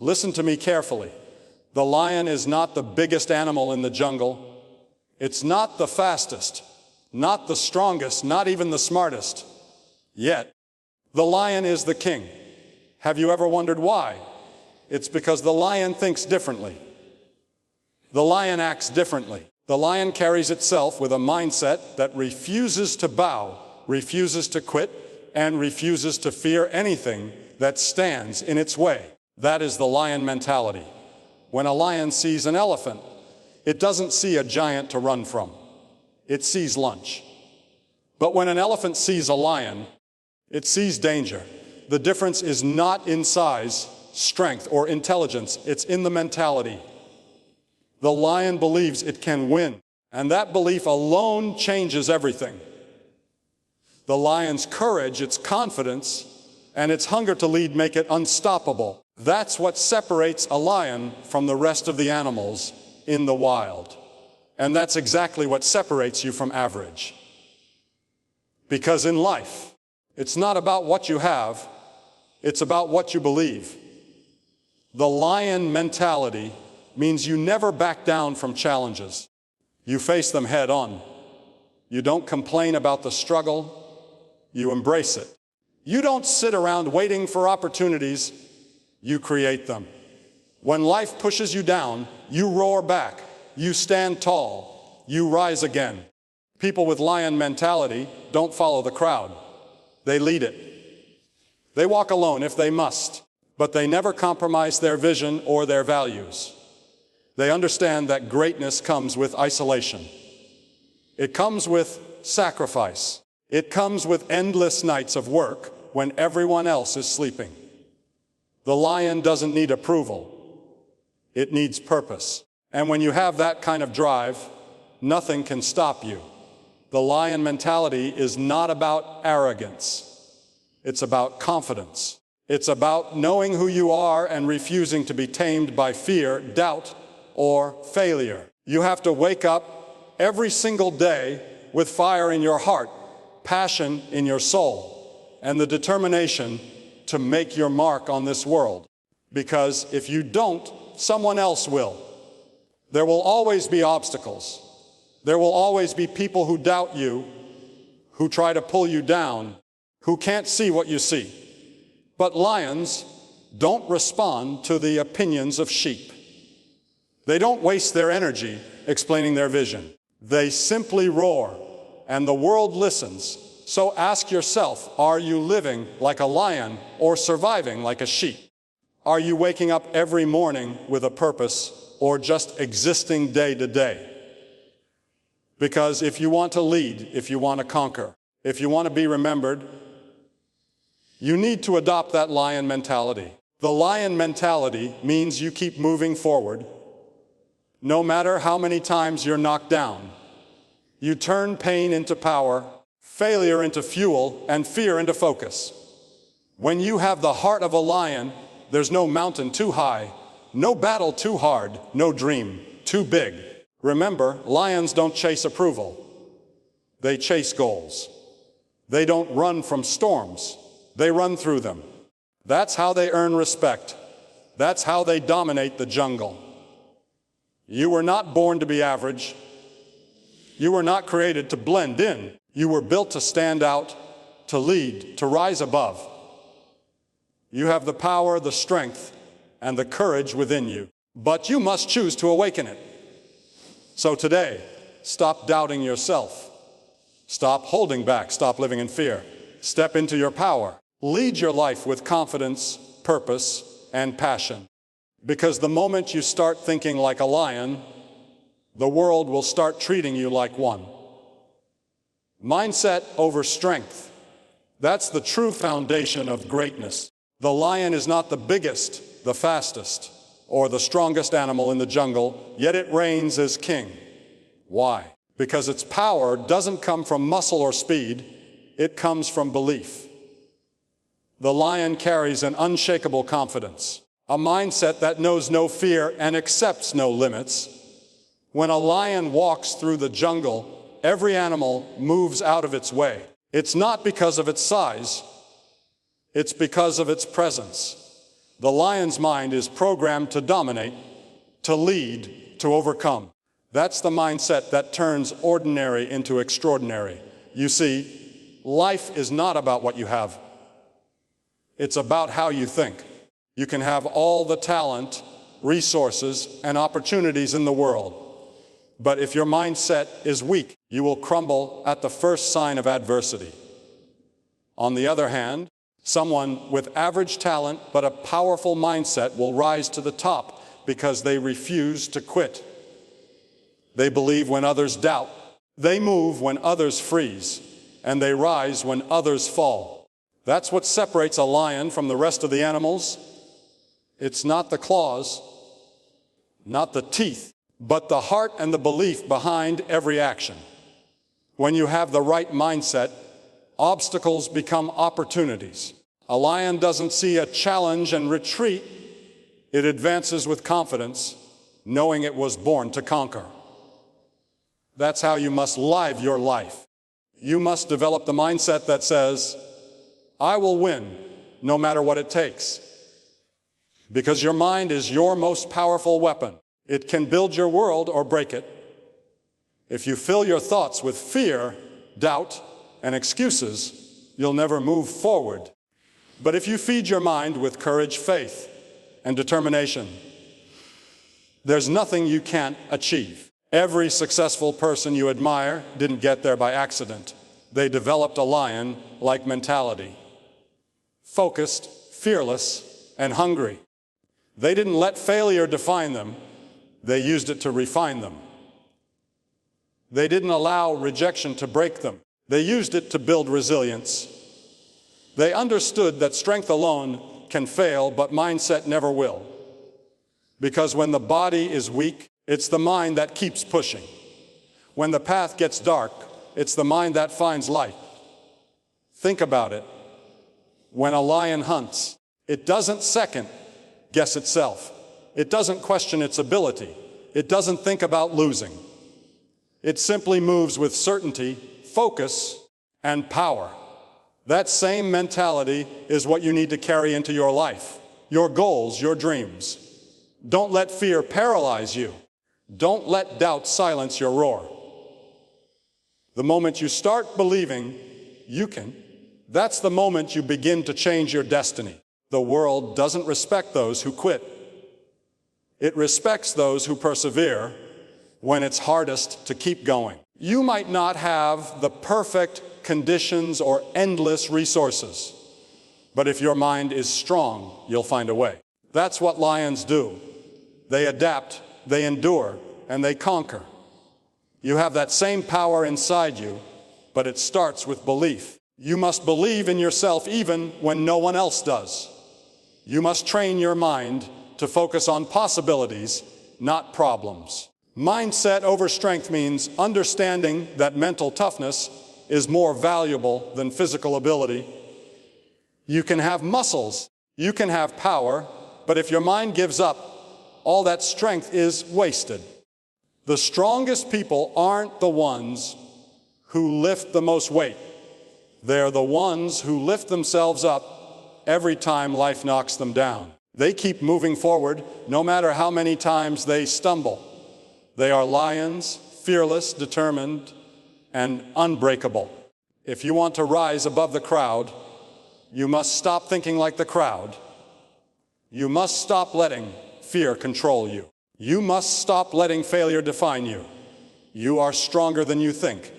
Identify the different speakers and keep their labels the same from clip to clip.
Speaker 1: Listen to me carefully. The lion is not the biggest animal in the jungle. It's not the fastest, not the strongest, not even the smartest. Yet, the lion is the king. Have you ever wondered why? It's because the lion thinks differently. The lion acts differently. The lion carries itself with a mindset that refuses to bow, refuses to quit, and refuses to fear anything that stands in its way. That is the lion mentality. When a lion sees an elephant, it doesn't see a giant to run from. It sees lunch. But when an elephant sees a lion, it sees danger. The difference is not in size, strength, or intelligence. It's in the mentality. The lion believes it can win, and that belief alone changes everything. The lion's courage, its confidence, and its hunger to lead make it unstoppable. That's what separates a lion from the rest of the animals in the wild. And that's exactly what separates you from average. Because in life, it's not about what you have, it's about what you believe. The lion mentality means you never back down from challenges. You face them head on. You don't complain about the struggle, you embrace it. You don't sit around waiting for opportunities, you create them. When life pushes you down, you roar back, you stand tall, you rise again. People with lion mentality don't follow the crowd, they lead it. They walk alone if they must, but they never compromise their vision or their values. They understand that greatness comes with isolation. It comes with sacrifice. It comes with endless nights of work when everyone else is sleeping. The lion doesn't need approval. It needs purpose. And when you have that kind of drive, nothing can stop you. The lion mentality is not about arrogance. It's about confidence. It's about knowing who you are and refusing to be tamed by fear, doubt, or failure. You have to wake up every single day with fire in your heart, passion in your soul, and the determination to make your mark on this world. Because if you don't, someone else will. There will always be obstacles. There will always be people who doubt you, who try to pull you down, who can't see what you see. But lions don't respond to the opinions of sheep. They don't waste their energy explaining their vision. They simply roar, and the world listens. So ask yourself, are you living like a lion or surviving like a sheep? Are you waking up every morning with a purpose or just existing day to day? Because if you want to lead, if you want to conquer, if you want to be remembered, you need to adopt that lion mentality. The lion mentality means you keep moving forward, no matter how many times you're knocked down. You turn pain into power, failure into fuel, and fear into focus. When you have the heart of a lion, there's no mountain too high, no battle too hard, no dream too big. Remember, lions don't chase approval. They chase goals. They don't run from storms. They run through them. That's how they earn respect. That's how they dominate the jungle. You were not born to be average. You were not created to blend in. You were built to stand out, to lead, to rise above. You have the power, the strength, and the courage within you. But you must choose to awaken it. So today, stop doubting yourself. Stop holding back. Stop living in fear. Step into your power. Lead your life with confidence, purpose, and passion. Because the moment you start thinking like a lion, the world will start treating you like one. Mindset over strength. That's the true foundation of greatness. The lion is not the biggest, the fastest, or the strongest animal in the jungle, yet it reigns as king. Why? Because its power doesn't come from muscle or speed, it comes from belief. The lion carries an unshakable confidence, a mindset that knows no fear and accepts no limits. When a lion walks through the jungle, every animal moves out of its way. It's not because of its size, it's because of its presence. The lion's mind is programmed to dominate, to lead, to overcome. That's the mindset that turns ordinary into extraordinary. You see, life is not about what you have. It's about how you think. You can have all the talent, resources, and opportunities in the world. But if your mindset is weak, you will crumble at the first sign of adversity. On the other hand, someone with average talent but a powerful mindset will rise to the top because they refuse to quit. They believe when others doubt. They move when others freeze. And they rise when others fall. That's what separates a lion from the rest of the animals. It's not the claws, not the teeth, but the heart and the belief behind every action. When you have the right mindset, obstacles become opportunities. A lion doesn't see a challenge and retreat. It advances with confidence, knowing it was born to conquer. That's how you must live your life. You must develop the mindset that says, I will win no matter what it takes. Because your mind is your most powerful weapon. It can build your world or break it. If you fill your thoughts with fear, doubt, and excuses, you'll never move forward. But if you feed your mind with courage, faith, and determination, there's nothing you can't achieve. Every successful person you admire didn't get there by accident. They developed a lion-like mentality. Focused, fearless, and hungry. They didn't let failure define them. They used it to refine them. They didn't allow rejection to break them. They used it to build resilience. They understood that strength alone can fail, but mindset never will. Because when the body is weak, it's the mind that keeps pushing. When the path gets dark, it's the mind that finds light. Think about it. When a lion hunts, it doesn't second guess itself. It doesn't question its ability. It doesn't think about losing. It simply moves with certainty, focus, and power. That same mentality is what you need to carry into your life, your goals, your dreams. Don't let fear paralyze you. Don't let doubt silence your roar. The moment you start believing you can, that's the moment you begin to change your destiny. The world doesn't respect those who quit. It respects those who persevere when it's hardest to keep going. You might not have the perfect conditions or endless resources, but if your mind is strong, you'll find a way. That's what lions do. They adapt, they endure, and they conquer. You have that same power inside you, but it starts with belief. You must believe in yourself even when no one else does. You must train your mind to focus on possibilities, not problems. Mindset over strength means understanding that mental toughness is more valuable than physical ability. You can have muscles, you can have power, but if your mind gives up, all that strength is wasted. The strongest people aren't the ones who lift the most weight. They're the ones who lift themselves up every time life knocks them down. They keep moving forward no matter how many times they stumble. They are lions, fearless, determined, and unbreakable. If you want to rise above the crowd, you must stop thinking like the crowd. You must stop letting fear control you. You must stop letting failure define you. You are stronger than you think.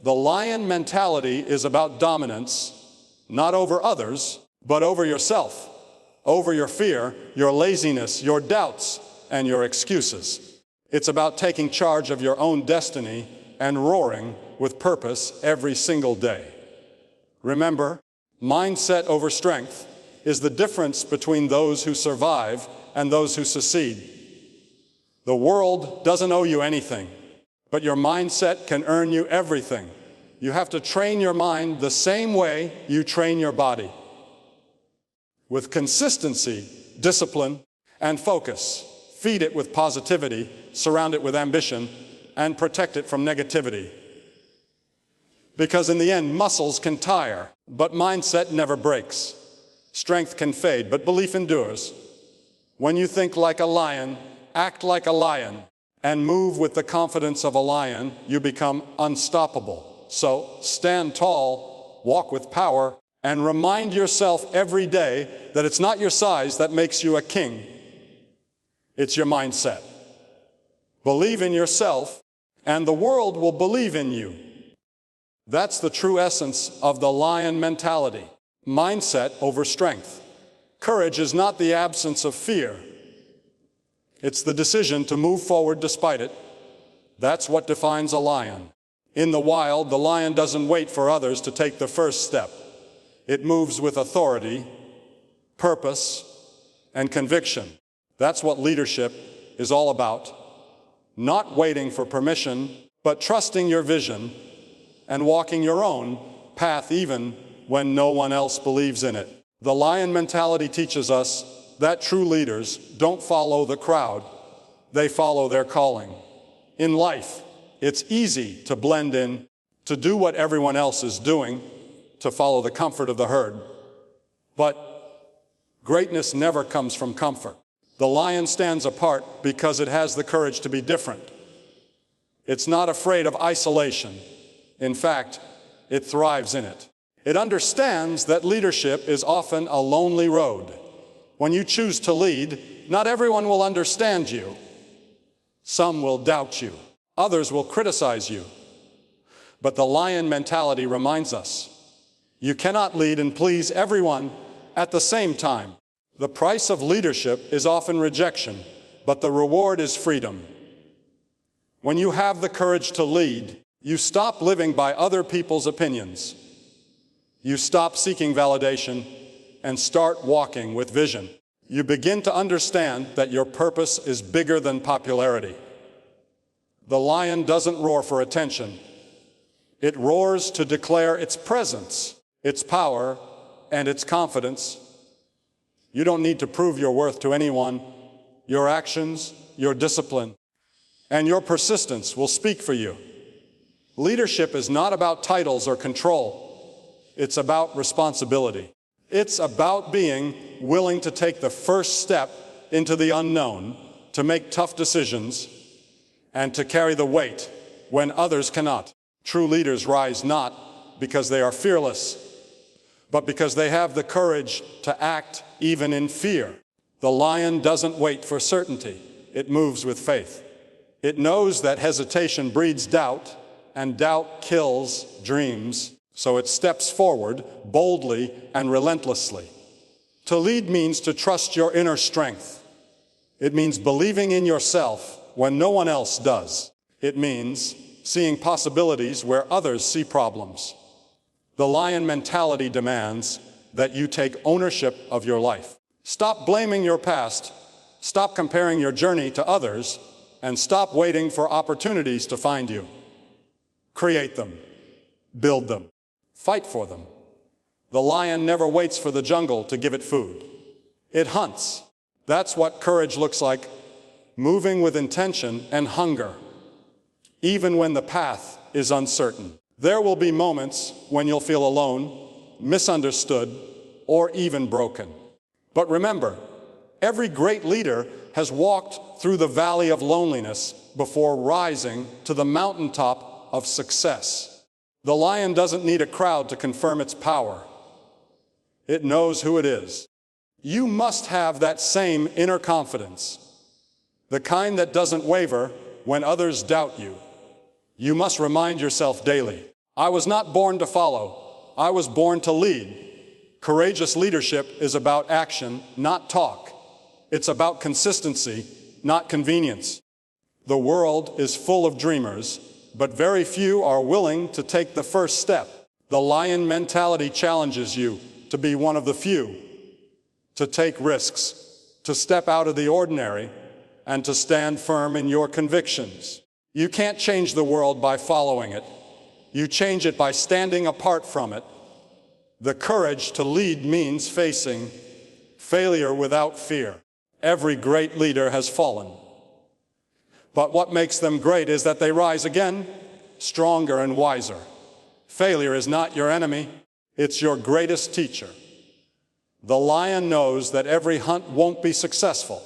Speaker 1: The lion mentality is about dominance, not over others, but over yourself, over your fear, your laziness, your doubts, and your excuses. It's about taking charge of your own destiny and roaring with purpose every single day. Remember, mindset over strength is the difference between those who survive and those who succeed. The world doesn't owe you anything, but your mindset can earn you everything. You have to train your mind the same way you train your body. With consistency, discipline, and focus. Feed it with positivity, surround it with ambition, and protect it from negativity. Because in the end, muscles can tire, but mindset never breaks. Strength can fade, but belief endures. When you think like a lion, act like a lion, and move with the confidence of a lion, you become unstoppable. So stand tall, walk with power, and remind yourself every day that it's not your size that makes you a king. It's your mindset. Believe in yourself, and the world will believe in you. That's the true essence of the lion mentality. Mindset over strength. Courage is not the absence of fear. It's the decision to move forward despite it. That's what defines a lion. In the wild, the lion doesn't wait for others to take the first step. It moves with authority, purpose, and conviction. That's what leadership is all about. Not waiting for permission, but trusting your vision and walking your own path even when no one else believes in it. The lion mentality teaches us that true leaders don't follow the crowd, they follow their calling. In life, it's easy to blend in, to do what everyone else is doing, to follow the comfort of the herd. But greatness never comes from comfort. The lion stands apart because it has the courage to be different. It's not afraid of isolation. In fact, it thrives in it. It understands that leadership is often a lonely road. When you choose to lead, not everyone will understand you. Some will doubt you. Others will criticize you. But the lion mentality reminds us, you cannot lead and please everyone at the same time. The price of leadership is often rejection, but the reward is freedom. When you have the courage to lead, you stop living by other people's opinions. You stop seeking validation and start walking with vision. You begin to understand that your purpose is bigger than popularity. The lion doesn't roar for attention. It roars to declare its presence, its power, and its confidence. You don't need to prove your worth to anyone. Your actions, your discipline, and your persistence will speak for you. Leadership is not about titles or control. It's about responsibility. It's about being willing to take the first step into the unknown, to make tough decisions, and to carry the weight when others cannot. True leaders rise not because they are fearless, but because they have the courage to act even in fear. The lion doesn't wait for certainty. It moves with faith. It knows that hesitation breeds doubt, and doubt kills dreams. So it steps forward boldly and relentlessly. To lead means to trust your inner strength. It means believing in yourself when no one else does. It means seeing possibilities where others see problems. The lion mentality demands that you take ownership of your life. Stop blaming your past, stop comparing your journey to others, and stop waiting for opportunities to find you. Create them, build them, fight for them. The lion never waits for the jungle to give it food. It hunts. That's what courage looks like, moving with intention and hunger, even when the path is uncertain. There will be moments when you'll feel alone, misunderstood, or even broken. But remember, every great leader has walked through the valley of loneliness before rising to the mountaintop of success. The lion doesn't need a crowd to confirm its power. It knows who it is. You must have that same inner confidence, the kind that doesn't waver when others doubt you. You must remind yourself daily, I was not born to follow, I was born to lead. Courageous leadership is about action, not talk. It's about consistency, not convenience. The world is full of dreamers, but very few are willing to take the first step. The lion mentality challenges you to be one of the few, to take risks, to step out of the ordinary, and to stand firm in your convictions. You can't change the world by following it. You change it by standing apart from it. The courage to lead means facing failure without fear. Every great leader has fallen. But what makes them great is that they rise again, stronger and wiser. Failure is not your enemy, it's your greatest teacher. The lion knows that every hunt won't be successful,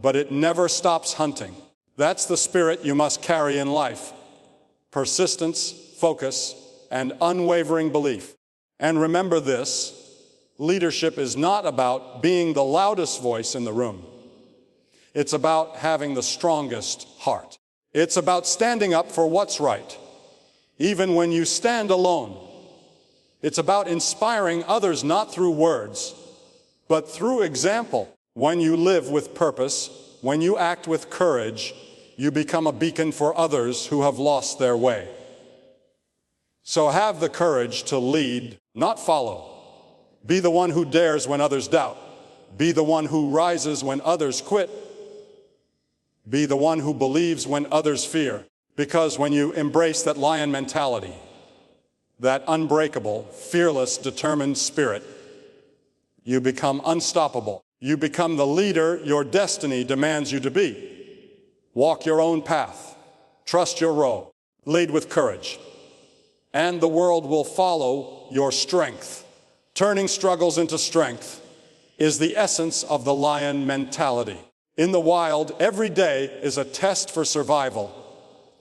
Speaker 1: but it never stops hunting. That's the spirit you must carry in life: persistence, focus, and unwavering belief. And remember this: leadership is not about being the loudest voice in the room. It's about having the strongest heart. It's about standing up for what's right, even when you stand alone. It's about inspiring others not through words, but through example. When you live with purpose, when you act with courage, you become a beacon for others who have lost their way. So have the courage to lead, not follow. Be the one who dares when others doubt. Be the one who rises when others quit. Be the one who believes when others fear. Because when you embrace that lion mentality, that unbreakable, fearless, determined spirit, you become unstoppable. You become the leader your destiny demands you to be. Walk your own path. Trust your role. Lead with courage. And the world will follow your strength. Turning struggles into strength is the essence of the lion mentality. In the wild, every day is a test for survival.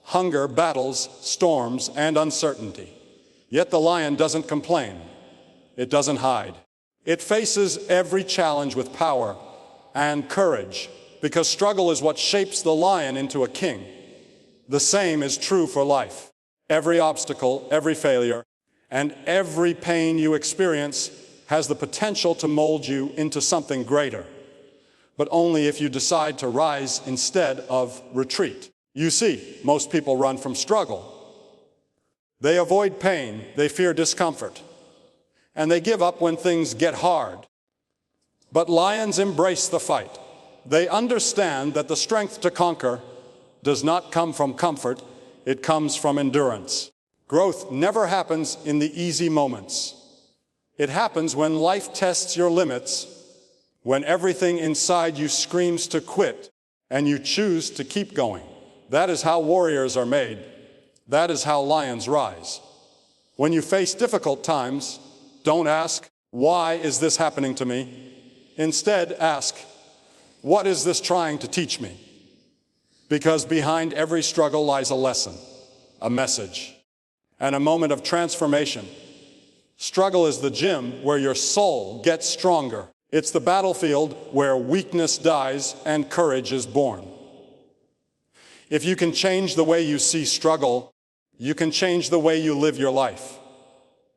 Speaker 1: Hunger, battles, storms, and uncertainty. Yet the lion doesn't complain. It doesn't hide. It faces every challenge with power and courage, because struggle is what shapes the lion into a king. The same is true for life. Every obstacle, every failure, and every pain you experience has the potential to mold you into something greater, but only if you decide to rise instead of retreat. You see, most people run from struggle. They avoid pain, they fear discomfort, and they give up when things get hard. But lions embrace the fight. They understand that the strength to conquer does not come from comfort, it comes from endurance. Growth never happens in the easy moments. It happens when life tests your limits, when everything inside you screams to quit, and you choose to keep going. That is how warriors are made. That is how lions rise. When you face difficult times, don't ask, "Why is this happening to me?" Instead, ask, "What is this trying to teach me?" Because behind every struggle lies a lesson, a message, and a moment of transformation. Struggle is the gym where your soul gets stronger. It's the battlefield where weakness dies and courage is born. If you can change the way you see struggle, you can change the way you live your life.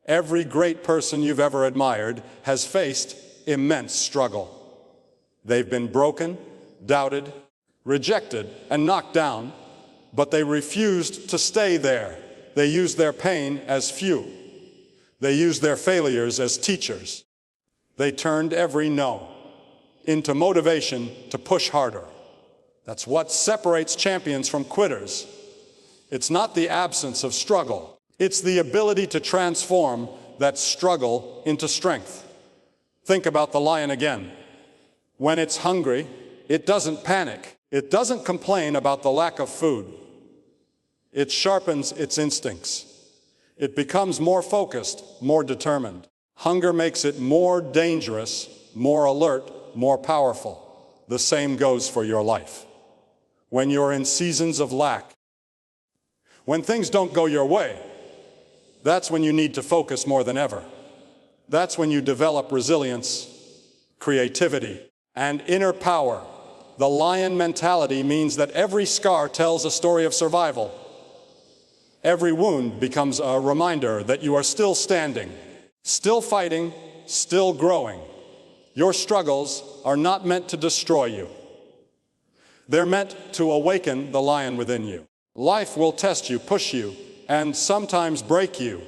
Speaker 1: Every great person you've ever admired has faced immense struggle. They've been broken, doubted, rejected, and knocked down, but they refused to stay there. They used their pain as fuel. They used their failures as teachers. They turned every no into motivation to push harder. That's what separates champions from quitters. It's not the absence of struggle. It's the ability to transform that struggle into strength. Think about the lion again. When it's hungry, it doesn't panic. It doesn't complain about the lack of food. It sharpens its instincts. It becomes more focused, more determined. Hunger makes it more dangerous, more alert, more powerful. The same goes for your life. When you're in seasons of lack, when things don't go your way, that's when you need to focus more than ever. That's when you develop resilience, creativity, and inner power. The lion mentality means that every scar tells a story of survival. Every wound becomes a reminder that you are still standing, still fighting, still growing. Your struggles are not meant to destroy you. They're meant to awaken the lion within you. Life will test you, push you, and sometimes break you.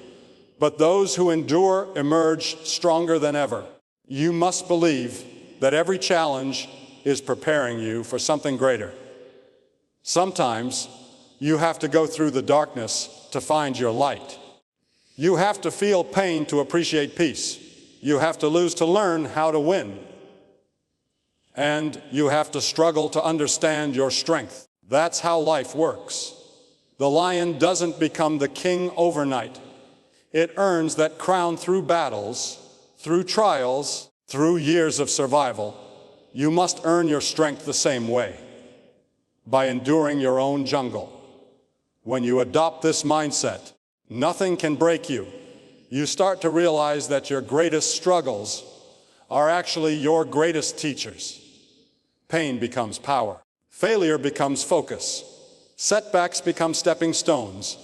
Speaker 1: But those who endure emerge stronger than ever. You must believe that every challenge is preparing you for something greater. Sometimes you have to go through the darkness to find your light. You have to feel pain to appreciate peace. You have to lose to learn how to win. And you have to struggle to understand your strength. That's how life works. The lion doesn't become the king overnight. It earns that crown through battles, through trials, through years of survival. You must earn your strength the same way, by enduring your own jungle. When you adopt this mindset, nothing can break you. You start to realize that your greatest struggles are actually your greatest teachers. Pain becomes power. Failure becomes focus. Setbacks become stepping stones.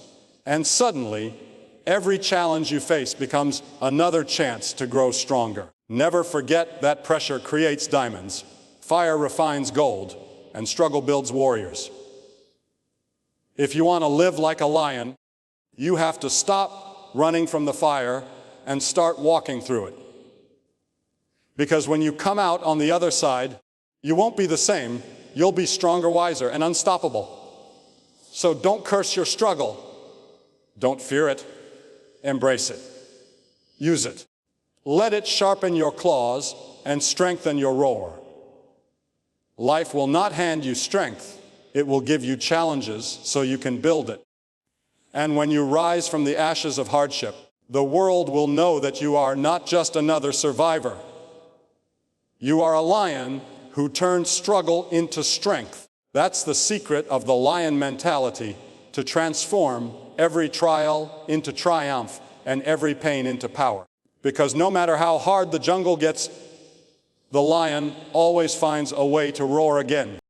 Speaker 1: And suddenly, every challenge you face becomes another chance to grow stronger. Never forget that pressure creates diamonds, fire refines gold, and struggle builds warriors. If you want to live like a lion, you have to stop running from the fire and start walking through it. Because when you come out on the other side, you won't be the same. You'll be stronger, wiser, and unstoppable. So don't curse your struggle. Don't fear it. Embrace it. Use it. Let it sharpen your claws and strengthen your roar. Life will not hand you strength. It will give you challenges so you can build it. And when you rise from the ashes of hardship, the world will know that you are not just another survivor. You are a lion who turned struggle into strength. That's the secret of the lion mentality, to transform every trial into triumph and every pain into power. Because no matter how hard the jungle gets, the lion always finds a way to roar again.